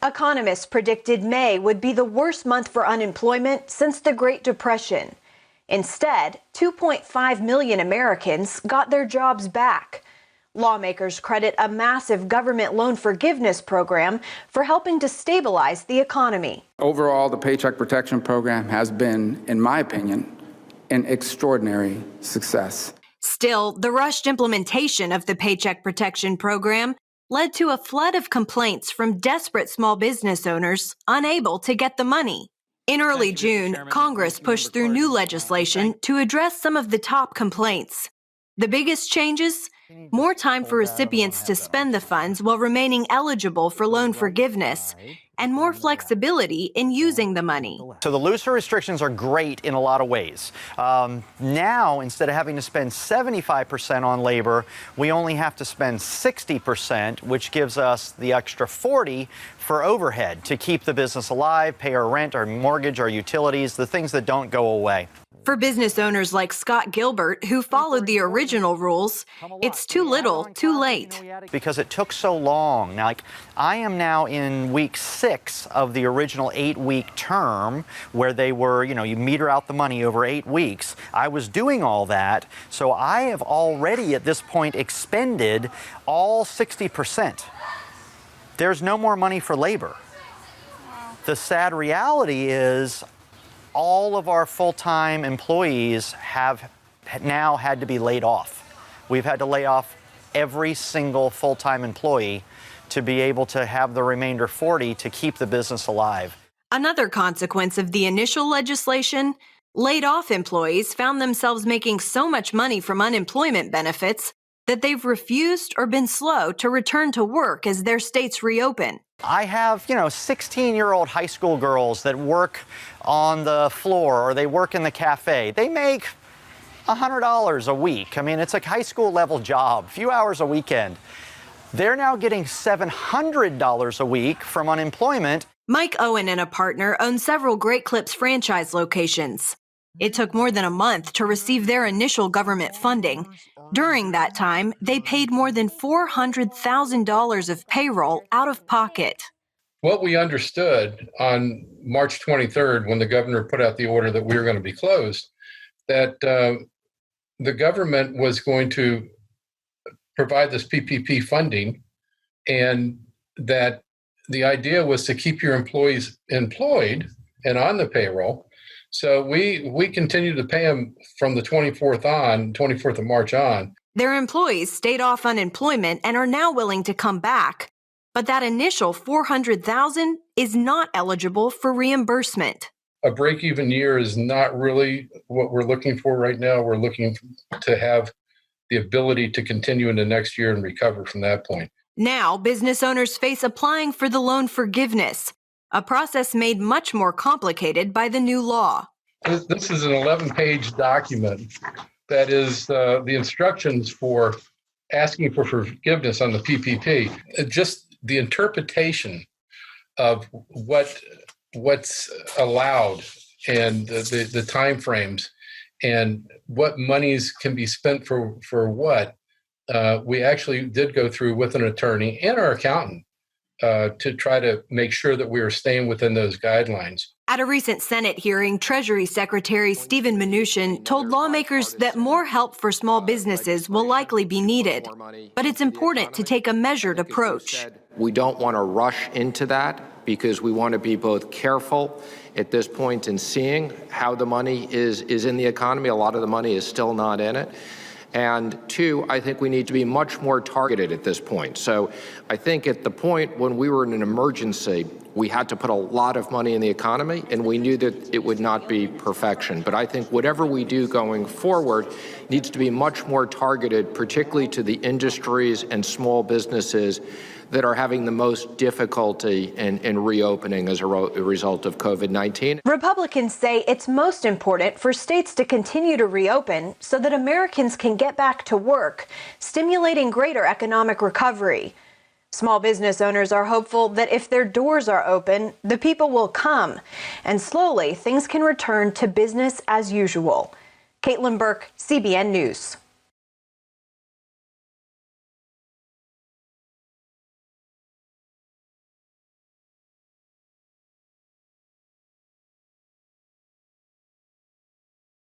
Economists predicted May would be the worst month for unemployment since the Great Depression. Instead, 2.5 million Americans got their jobs back. Lawmakers credit a massive government loan forgiveness program for helping to stabilize the economy. Overall, the Paycheck Protection Program has been, in my opinion, an extraordinary success. Still, the rushed implementation of the Paycheck Protection Program led to a flood of complaints from desperate small business owners unable to get the money. In early June, Congress pushed through new legislation to address some of the top complaints. The biggest changes? More time for recipients to spend the funds while remaining eligible for loan forgiveness, and more flexibility in using the money. So the looser restrictions are great in a lot of ways. Now, instead of having to spend 75% on labor, we only have to spend 60%, which gives us the extra 40% for overhead to keep the business alive, pay our rent, our mortgage, our utilities, the things that don't go away. For business owners like Scott Gilbert, who followed the original rules, it's too little, too late. Because it took so long. Now, I am now in week 6 of the original 8-week term where they were, you meter out the money over 8 weeks. I was doing all that, so I have already at this point expended all 60%. There's no more money for labor. The sad reality is all of our full-time employees have now had to be laid off. We've had to lay off every single full-time employee to be able to have the remainder 40 to keep the business alive. Another consequence of the initial legislation, laid-off employees found themselves making so much money from unemployment benefits that they've refused or been slow to return to work as their states reopen. I have, 16-year-old high school girls that work on the floor or they work in the cafe. They make $100 a week. I mean, it's a high school level job, a few hours a weekend. They're now getting $700 a week from unemployment. Mike Owen and a partner own several Great Clips franchise locations. It took more than a month to receive their initial government funding. During that time, they paid more than $400,000 of payroll out of pocket. What we understood on March 23rd, when the governor put out the order that we were going to be closed, that the government was going to provide this PPP funding, and that the idea was to keep your employees employed and on the payroll. So we continued to pay them from the 24th of March on. Their employees stayed off unemployment and are now willing to come back. But that initial $400,000 is not eligible for reimbursement. A break-even year is not really what we're looking for right now. We're looking to have the ability to continue into next year and recover from that point. Now, business owners face applying for the loan forgiveness, a process made much more complicated by the new law. This is an 11-page document that is the instructions for asking for forgiveness on the PPP. Just the interpretation of what's allowed and the time frames and what monies can be spent for what. We actually did go through with an attorney and our accountant to try to make sure that we were staying within those guidelines. At a recent Senate hearing, Treasury Secretary Steven Mnuchin told lawmakers that more help for small businesses will likely be needed, but it's important to take a measured approach. We don't want to rush into that because we want to be both careful at this point in seeing how the money is in the economy. A lot of the money is still not in it. And two, I think we need to be much more targeted at this point. So I think at the point when we were in an emergency, we had to put a lot of money in the economy, and we knew that it would not be perfection. But I think whatever we do going forward needs to be much more targeted, particularly to the industries and small businesses that are having the most difficulty in reopening as a result of COVID-19. Republicans say it's most important for states to continue to reopen so that Americans can get back to work, stimulating greater economic recovery. Small business owners are hopeful that if their doors are open, the people will come, and slowly things can return to business as usual. Caitlin Burke, CBN News.